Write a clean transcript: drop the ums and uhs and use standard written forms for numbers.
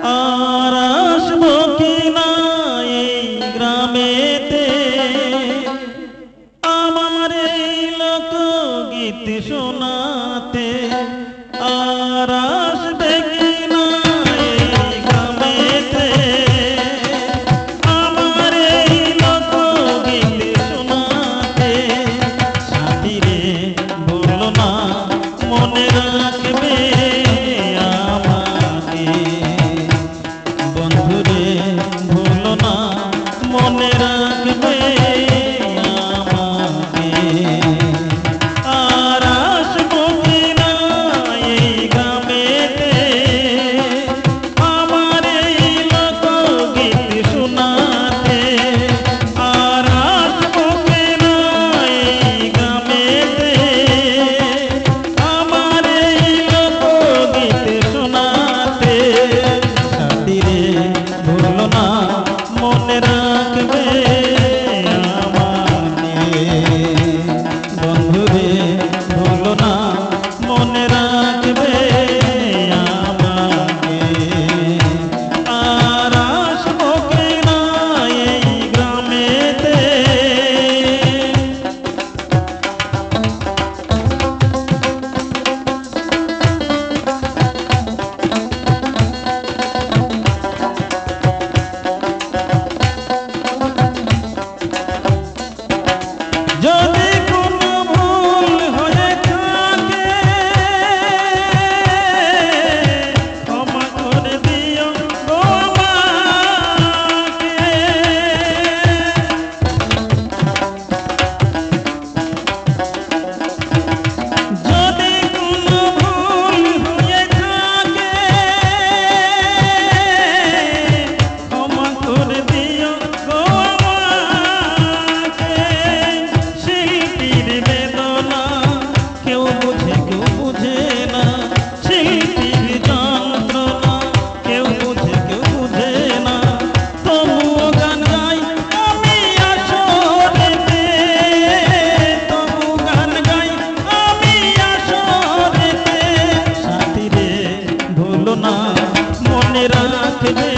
আর আসবো কিনা এই গ্রামেতে, আমার এই লোকগীত শোনাতে। আর আসবে কিনা এই গ্রামেতে, আমার এই লোকগীত শোনাতে। সাথী রে ভুলো না, মনে রাখবে আমাকে। বন্ধু রে ভুলো না, মনে রাখবে আমাকে। আর আসবো কিনা এই গ্রামেতে, আমার এই লোকগীত শোনাতে। আর আসবো কিনা এই গ্রামেতে, আমার এই লোকগীত শোনাতে। সাথী রে ভুলো না, মনে রাখবে আমাকে। বন্ধু রে ভুলো না, মনে রাখবে আমাকে। আর আসবো কিনা এই গ্রামেতে। যদি কোনো ভুল হয়ে থাকে, ক্ষমা করে দিও গো আমাকে। যদি কোনো ভুল হয়ে থাকে, ক্ষমা করে দিও গো আমাকে। শিল্পীর বেদনা কেউ বুঝে কেউ বুঝে না, শিল্পীর যন্ত্রণা কেউ বুঝে কেউ বুঝে না। তবুও গান গাই আমি আসরেতে, তবু গান গাই আমি আসরেতে। সাথী রে ভুলো না, মনে রাখবে